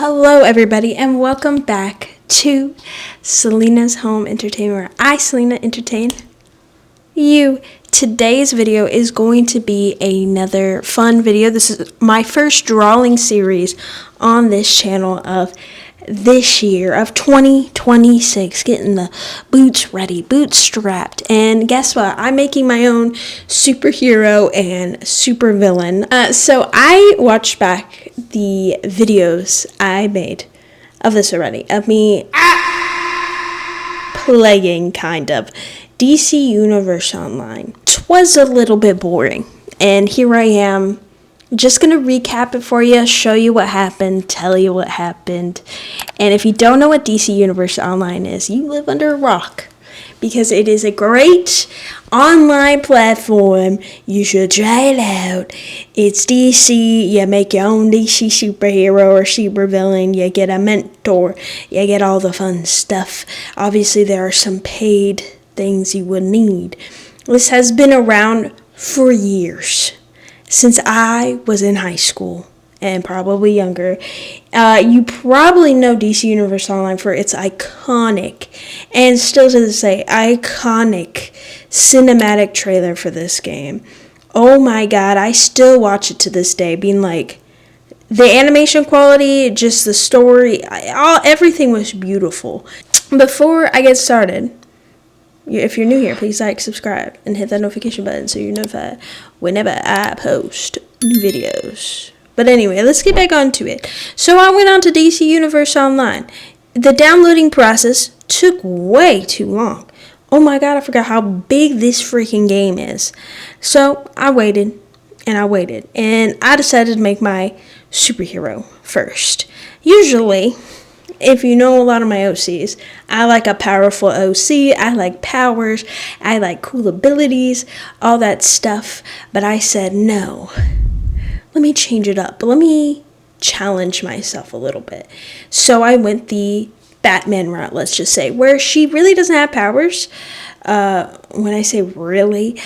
Hello everybody and welcome back to Selena's Home Entertainment, where I, Selena, entertain you. Today's video is going to be another fun video. This is my first drawing series on this channel of this year of 2026, getting the boots ready, boots strapped. And guess what? I'm making my own superhero and supervillain. So I watched back the videos I made of this already, of me playing kind of DC Universe Online. Twas a little bit boring, and here I am just gonna recap it for you, show you what happened, tell you what happened. And if you don't know what DC Universe Online is, you live under a rock, because it is a great online platform. You should try it out. It's DC. You make your own DC superhero or supervillain. You get a mentor. You get all the fun stuff. Obviously, there are some paid things you would need. This has been around for years, since I was in high school and probably younger. You probably know DC Universe Online for its iconic, and still to this day, iconic cinematic trailer for this game. Oh my god, I still watch it to this day, being like, the animation quality, just the story, everything was beautiful. Before I get started, if you're new here, please like, subscribe, and hit that notification button so you're notified whenever I post new videos. But anyway, let's get back onto it. So I went on to DC Universe Online. The downloading process took way too long. Oh my god, I forgot how big this freaking game is. So I waited, and I decided to make my superhero first. Usually, if you know a lot of my OCs, I like a powerful OC, I like powers, I like cool abilities, all that stuff. But I said, no, let me change it up. Let me challenge myself a little bit. So I went the Batman route, let's just say, where she really doesn't have powers. When I say really,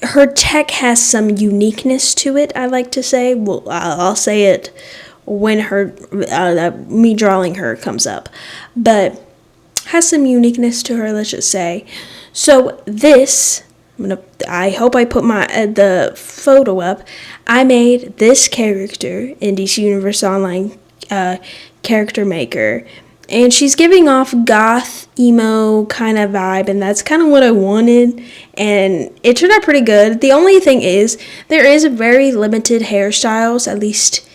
her tech has some uniqueness to it, I like to say. Well, I'll say it when me drawing her comes up, but has some uniqueness to her, let's just say. So this, I hope I put the photo up. I made this character in DC Universe Online character maker, and she's giving off goth emo kind of vibe, and that's kind of what I wanted, and it turned out pretty good. The only thing is, there is very limited hairstyles, at least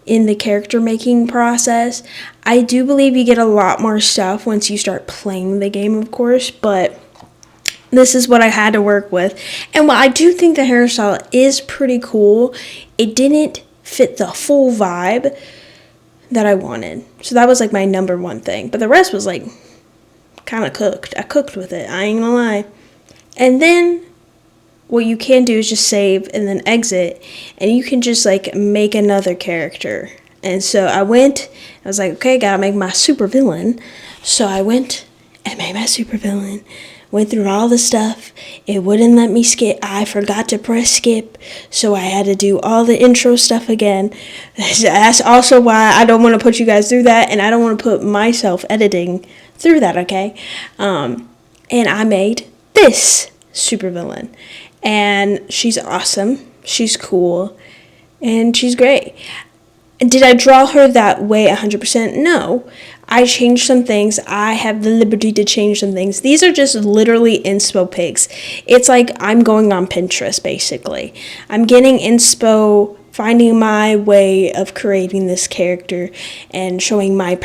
in the character making process. I do believe you get a lot more stuff once you start playing the game, of course, but this is what I had to work with. And while I do think the hairstyle is pretty cool, it didn't fit the full vibe that I wanted. So that was like my number one thing. But the rest was like kind of cooked. I cooked with it, I ain't gonna lie. And then what you can do is just save and then exit, and you can just like make another character. And so I was like, okay, gotta make my super villain. So I went and made my super villain. Went through all the stuff. It wouldn't let me skip. I forgot to press skip, so I had to do all the intro stuff again. That's also why I don't want to put you guys through that, and I don't want to put myself editing through that, okay? And I made this supervillain. And she's awesome, she's cool, and she's great. Did I draw her that way 100%? No. I changed some things. I have the liberty to change some things. These are just literally inspo pics. It's like I'm going on Pinterest, basically. I'm getting inspo, finding my way of creating this character and showing my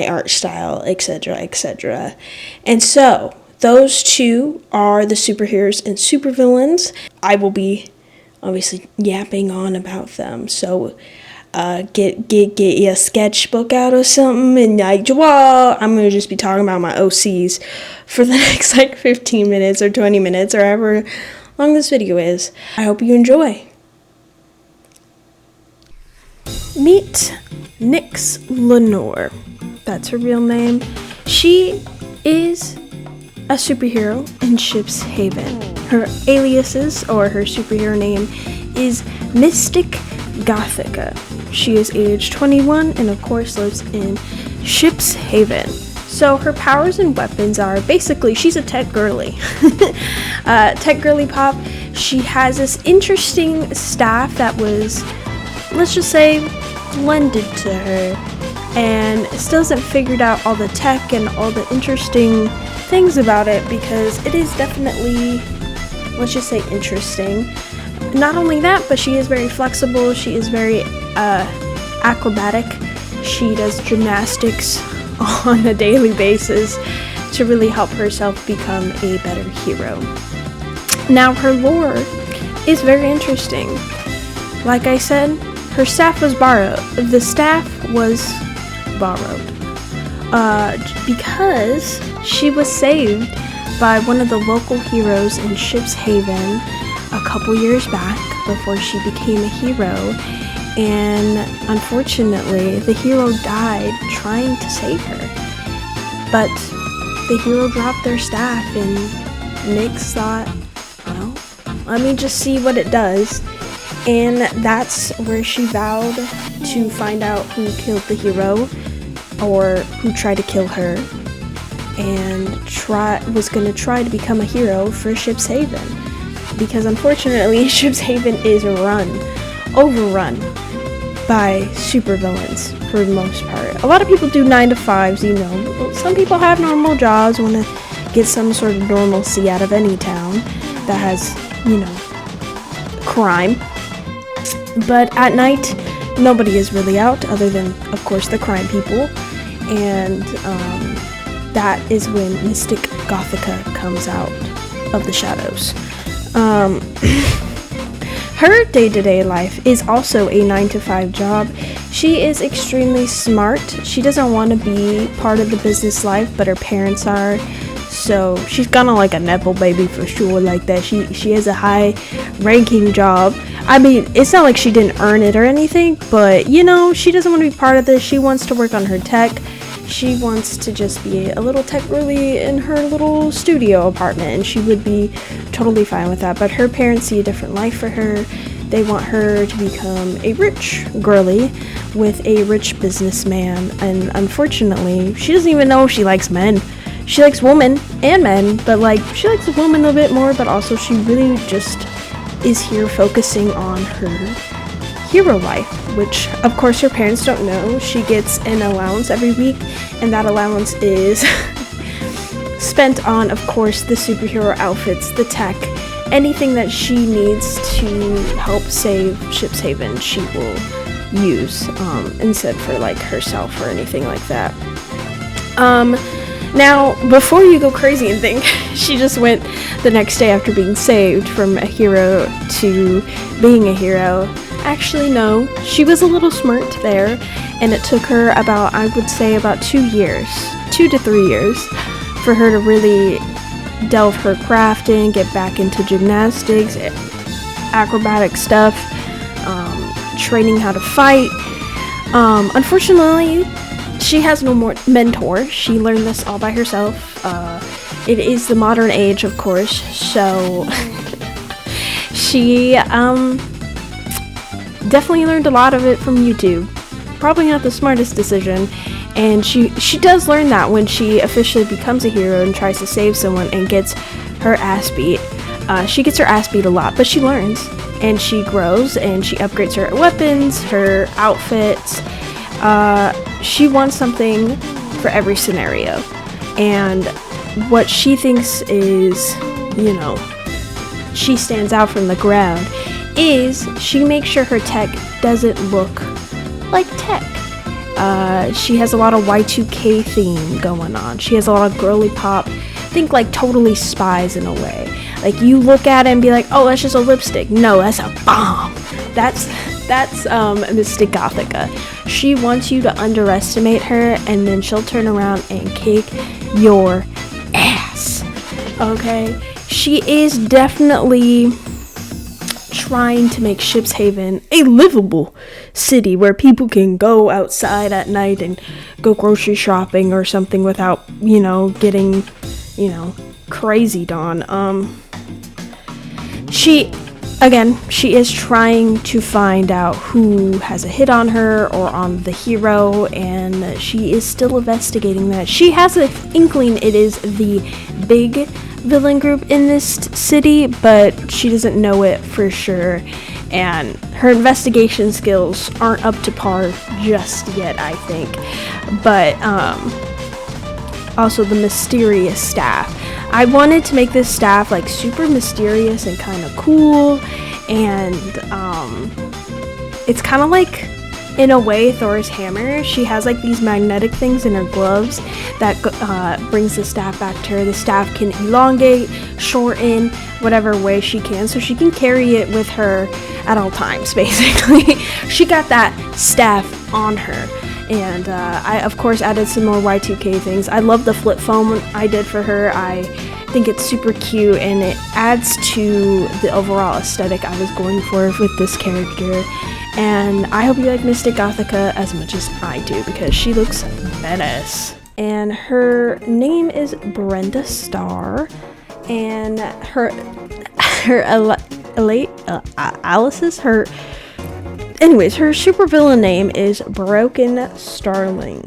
art style, etc., etc. And so those two are the superheroes and supervillains. I will be obviously yapping on about them. So get your sketchbook out or something and like draw. I'm going to just be talking about my OCs for the next like 15 minutes or 20 minutes or however long this video is. I hope you enjoy. Meet Nyx Lenore. That's her real name. She is a superhero in Ship's Haven. Her aliases, or her superhero name, is Mystic Gothica. She is age 21 and of course lives in Ship's Haven. So her powers and weapons are basically, she's a tech girly. Tech girly pop. She has this interesting staff that was, let's just say, lended to her, and still hasn't figured out all the tech and all the interesting things about it, because it is definitely, let's just say, interesting. Not only that, but she is very flexible. She is very acrobatic. She does gymnastics on a daily basis to really help herself become a better hero. Now, her lore is very interesting. Like I said, her staff was borrowed. The staff was borrowed because she was saved by one of the local heroes in Ship's Haven a couple years back before she became a hero, and unfortunately the hero died trying to save her. But the hero dropped their staff, and Nyx thought, well, let me just see what it does. And that's where she vowed to find out who killed the hero, or who tried to kill her, and was going to try to become a hero for Ship's Haven. Because unfortunately, Ship's Haven is overrun by supervillains for the most part. A lot of people do 9 to 5s, you know. Some people have normal jobs, want to get some sort of normalcy out of any town that has, you know, crime. But at night, nobody is really out other than, of course, the crime people. And that is when Mystic Gothica comes out of the shadows. Her day-to-day life is also a 9 to 5 job. She is extremely smart. She doesn't want to be part of the business life, but her parents are. So she's kind of like a nepo baby for sure, like that. She has a high-ranking job. I mean, it's not like she didn't earn it or anything, but, you know, she doesn't want to be part of this. She wants to work on her tech. She wants to just be a little tech girly in her little studio apartment, and she would be totally fine with that. But her parents see a different life for her. They want her to become a rich girly with a rich businessman, and unfortunately, she doesn't even know if she likes men. She likes women and men, but like, she likes a woman a bit more, but also she really just is here focusing on her hero life, which of course her parents don't know. She gets an allowance every week, and that allowance is spent on, of course, the superhero outfits, the tech, anything that she needs to help save Ship's Haven, she will use, instead for like herself or anything like that. Now, before you go crazy and think she just went the next day after being saved from a hero to being a hero, actually no, she was a little smart there, and it took her about, I would say, about 2 to 3 years for her to really delve her crafting, get back into gymnastics, acrobatic stuff, training how to fight. Unfortunately, she has no more mentor. She learned this all by herself. It is the modern age, of course, so she definitely learned a lot of it from YouTube. Probably not the smartest decision, and she does learn that when she officially becomes a hero and tries to save someone and gets her ass beat. She gets her ass beat a lot, but she learns, and she grows, and she upgrades her weapons, her outfits. She wants something for every scenario, and what she thinks is, you know, she stands out from the crowd is she makes sure her tech doesn't look like tech. She has a lot of Y2K theme going on. She has a lot of girly pop. Think like Totally Spies in a way. Like, you look at it and be like, oh, that's just a lipstick. No, that's a bomb. That's Mystic Gothica. She wants you to underestimate her, and then she'll turn around and kick your ass. Okay? She is definitely trying to make Ship's Haven a livable city where people can go outside at night and go grocery shopping or something without, you know, getting, you know, crazied on. She Again, she is trying to find out who has a hit on her or on the hero, and she is still investigating that. She has an inkling it is the big villain group in this city, but she doesn't know it for sure, and her investigation skills aren't up to par just yet, I think. But also the mysterious staff. I wanted to make this staff like super mysterious and kind of cool, and it's kind of like, in a way, Thor's hammer. She has like these magnetic things in her gloves that brings the staff back to her. The staff can elongate, shorten, whatever way she can, so she can carry it with her at all times, basically. She got that staff on her. And I, of course, added some more Y2K things. I love the flip phone I did for her. I think it's super cute, and it adds to the overall aesthetic I was going for with this character. And I hope you like Mystic Gothica as much as I do, because she looks badass. And her name is Brenda Starr, and her supervillain name is Broken Starling.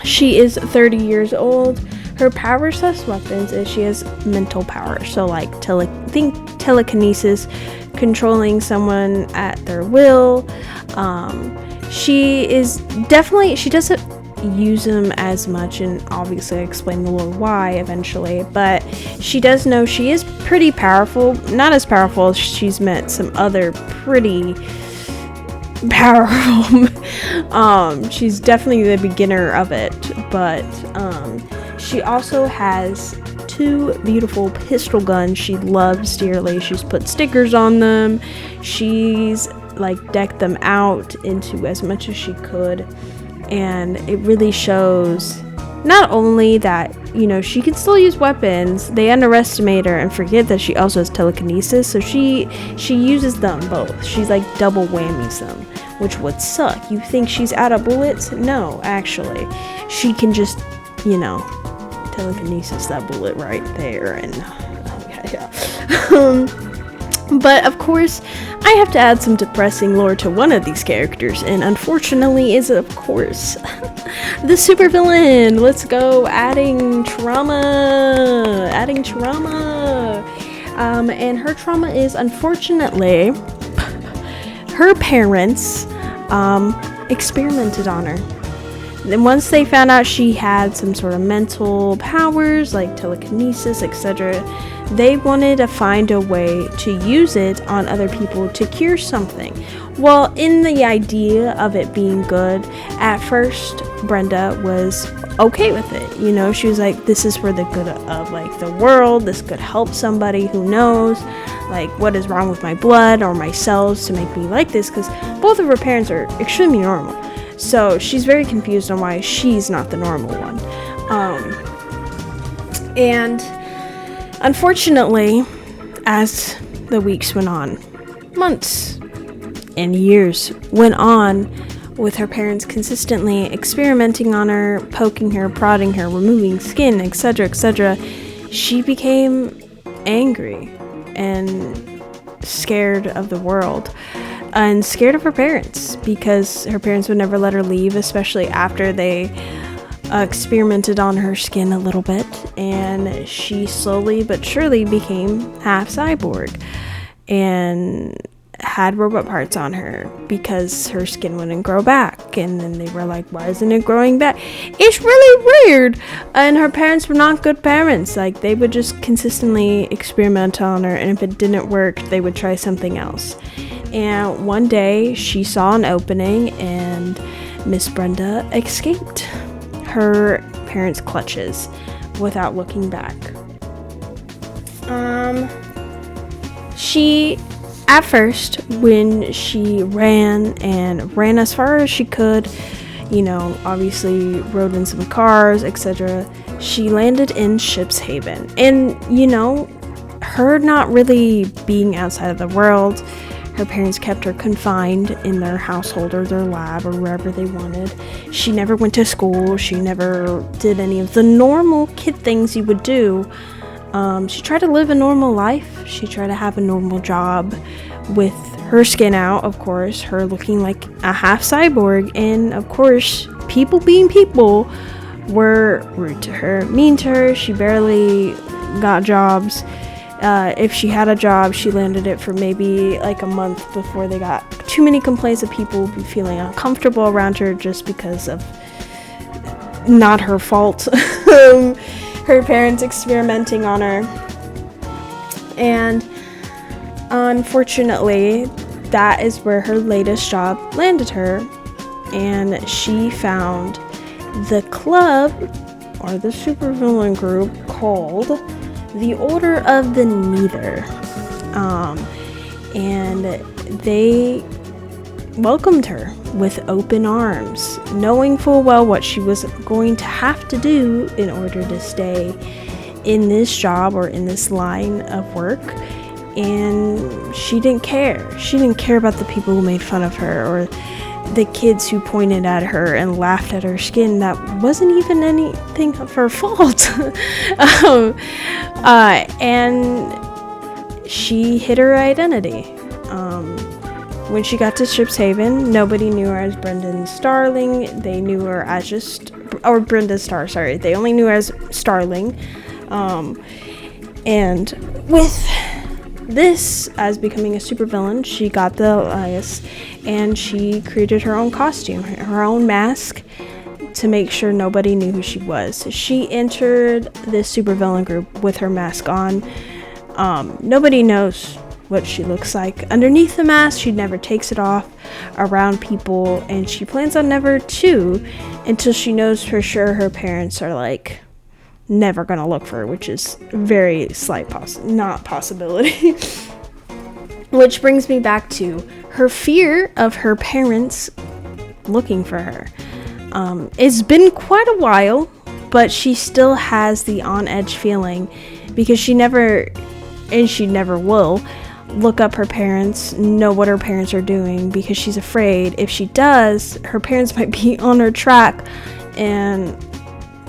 She is 30 years old. Her powers / weapons is she has mental power, so like telekinesis, controlling someone at their will. She doesn't use them as much, and obviously I explain the little why eventually, but she does know she is pretty powerful. Not as powerful as she's met some other pretty powerful she's definitely the beginner of it, but she also has 2 beautiful pistol guns she loves dearly. She's put stickers on them. She's like decked them out into as much as she could, and it really shows not only that, you know, she can still use weapons. They underestimate her and forget that she also has telekinesis, so she uses them both. She's like double whammies them, which would suck. You think she's out of bullets? No, actually. She can just, you know, telekinesis that bullet right there, and but of course I have to add some depressing lore to one of these characters, and unfortunately is, of course, the supervillain. Let's go, adding trauma. And her trauma is, unfortunately, her parents experimented on her. Then once they found out she had some sort of mental powers like telekinesis, etc., they wanted to find a way to use it on other people to cure something. Well, in the idea of it being good, at first Brenda was okay with it. You know, she was like, this is for the good of like the world. This could help somebody, who knows, like what is wrong with my blood or my cells to make me like this, because both of her parents are extremely normal. So she's very confused on why she's not the normal one. And unfortunately, as the weeks went on, months and years went on, with her parents consistently experimenting on her, poking her, prodding her, removing skin, etc., etc., she became angry and scared of the world. And scared of her parents, because her parents would never let her leave, especially after they experimented on her skin a little bit, and she slowly but surely became half cyborg and had robot parts on her because her skin wouldn't grow back. And then they were like, why isn't it growing back? It's really weird. And her parents were not good parents. Like, they would just consistently experiment on her, and if it didn't work, they would try something else. And one day she saw an opening, and Miss Brenda escaped her parents' clutches without looking back. She, at first, when she ran as far as she could, you know, obviously rode in some cars, etc., she landed in Ship's Haven. And, you know, her not really being outside of the world, her parents kept her confined in their household or their lab or wherever they wanted. She never went to school. She never did any of the normal kid things you would do She tried to live a normal life. She tried to have a normal job with her skin out, of course, her looking like a half cyborg, and of course, people being people were rude to her, mean to her. She barely got jobs. If she had a job, she landed it for maybe like a month before they got too many complaints of people feeling uncomfortable around her just because of not her fault. Her parents experimenting on her. And unfortunately, that is where her latest job landed her. And she found the club or the supervillain group called the Order of the Neither. And they welcomed her with open arms, knowing full well what she was going to have to do in order to stay in this job or in this line of work. And she didn't care. She didn't care about the people who made fun of her or the kids who pointed at her and laughed at her skin. That wasn't even anything of her fault. And she hid her identity. When she got to Strixhaven, nobody knew her as Brendan Starling. They knew her as Brenda Starr, sorry. They only knew her as Starling. And with this, as becoming a supervillain, she got the alias, and she created her own costume, her own mask, to make sure nobody knew who she was. She entered this supervillain group with her mask on. Nobody knows what she looks like underneath the mask. She never takes it off around people, and she plans on never to until she knows for sure her parents are like never gonna look for her, which is very slight not possibility. Which brings me back to her fear of her parents looking for her. It's been quite a while, but she still has the on edge feeling because she never will look up her parents, know what her parents are doing, because she's afraid if she does, her parents might be on her track and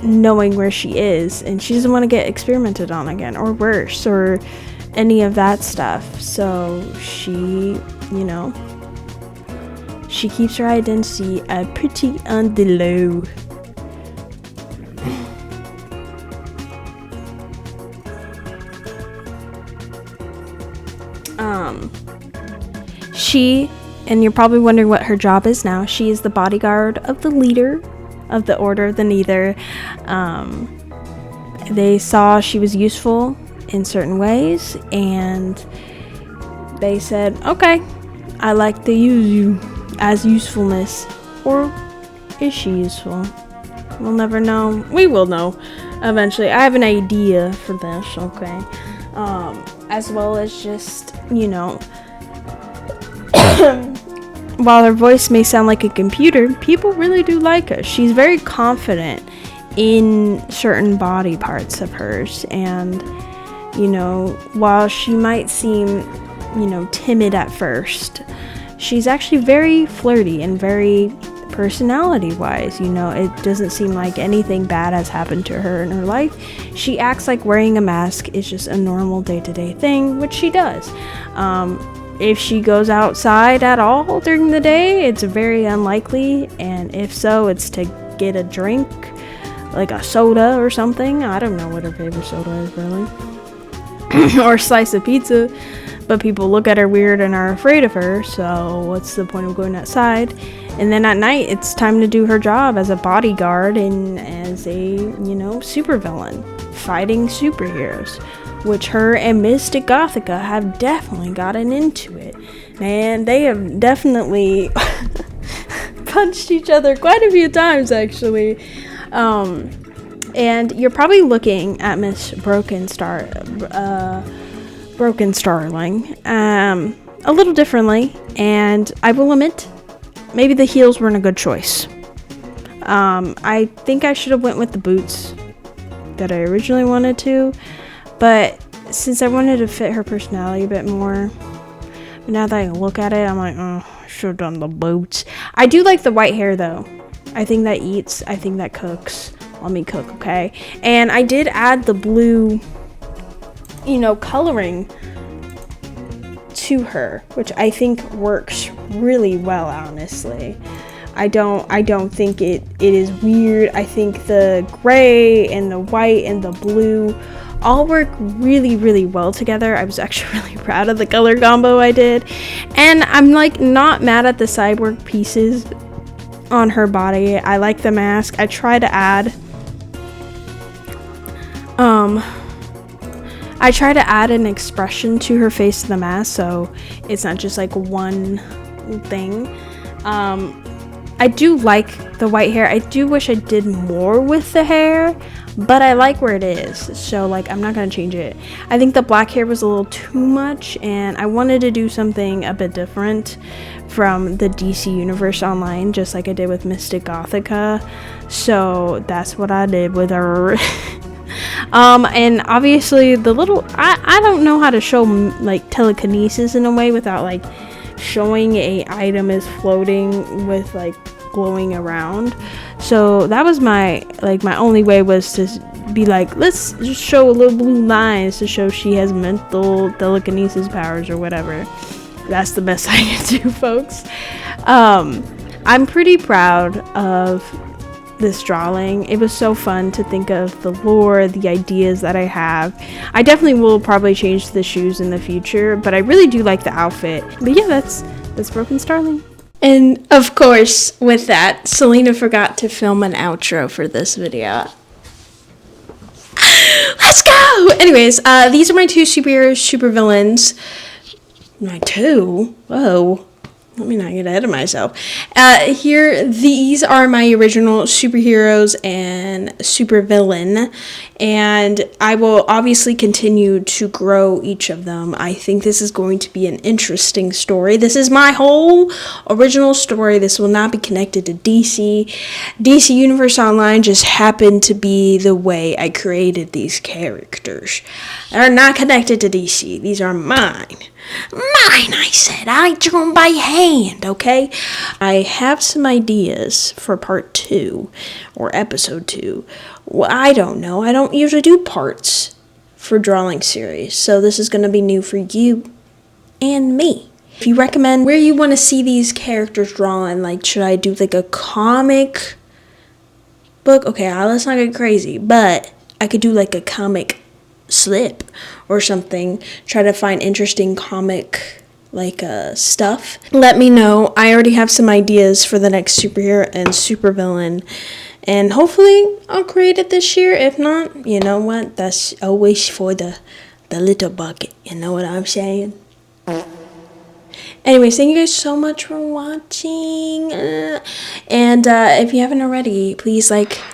knowing where she is, and she doesn't want to get experimented on again, or worse, or any of that stuff. So she, she keeps her identity pretty on the low. She, and you're probably wondering what her job is now, she is the bodyguard of the leader of the Order of the Neither. They saw she was useful in certain ways, and they said, okay, I like to use you as usefulness. Or is she useful? We'll never know. We will know eventually. I have an idea for this, okay? As well as just, while her voice may sound like a computer, people really do like her. She's very confident in certain body parts of hers, and while she might seem timid at first, she's actually very flirty and very personality wise. It doesn't seem like anything bad has happened to her in her life. She acts like wearing a mask is just a normal day-to-day thing, which she does. If she goes outside at all during the day, it's very unlikely, and if so, it's to get a drink, like a soda or something. I don't know what her favorite soda is, really. Or a slice of pizza, but people look at her weird and are afraid of her, so what's the point of going outside? And then at night, it's time to do her job as a bodyguard and as a, supervillain, fighting superheroes, which her and Mystic Gothica have definitely gotten into it. And they have definitely punched each other quite a few times, actually. And you're probably looking at Miss Broken Starling a little differently, and I will admit, maybe the heels weren't a good choice. I think I should have went with the boots that I originally wanted to, but since I wanted to fit her personality a bit more, but now that I look at it, I'm like, oh, I should have done the boots. I do like the white hair, though. I think that eats. I think that cooks. Let me cook, okay? And I did add the blue coloring to her, which I think works really well, honestly. I don't think it is weird. I think the gray and the white and the blue all work really, really well together. I was actually really proud of the color combo I did. And I'm like not mad at the cyborg pieces on her body. I like the mask. I try to add an expression to her face in the mask, so it's not just like one thing. I do like the white hair. I do wish I did more with the hair, but I like where it is, so like I'm not gonna change it. I think the black hair was a little too much, and I wanted to do something a bit different from the DC Universe Online, just like I did with Mystic Gothica, so that's what I did with her. And obviously the little, I don't know how to show like telekinesis in a way without like showing a item is floating with like glowing around. So that was my only way was to be like, let's just show a little blue lines to show she has mental telekinesis powers or whatever. That's the best I can do, folks. I'm pretty proud of this drawing. It was so fun to think of the lore, the ideas that I have. I definitely will probably change the shoes in the future, but I really do like the outfit. But yeah, that's Broken Starling. And of course, with that, Selena forgot to film an outro for this video. Let's go! Anyways, these are my two superheroes, supervillains. My two? Whoa. Let me not get ahead of myself. These are my original superheroes and supervillain, and I will obviously continue to grow each of them. I think this is going to be an interesting story. This is my whole original story. This will not be connected to DC. DC Universe Online just happened to be the way I created these characters. They're not connected to DC. These are mine. Mine, I said. I drew them by hand, okay? I have some ideas for part 2 or episode 2. Well, I don't know. I don't usually do parts for drawing series, so this is going to be new for you and me. If you recommend where you want to see these characters drawn, like should I do like a comic book? Okay, let's not get crazy, but I could do like a comic slip or something. Try to find interesting comic stuff. Let me know. I already have some ideas for the next superhero and supervillain, and hopefully I'll create it this year. If not, you know what, that's always for the little bucket, you know what I'm saying? Anyways, thank you guys so much for watching, and if you haven't already, please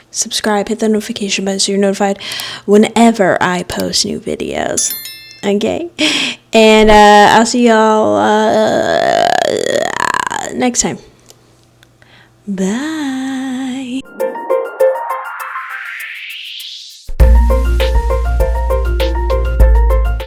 subscribe, hit the notification button so you're notified whenever I post new videos. Okay, and I'll see y'all next time. Bye.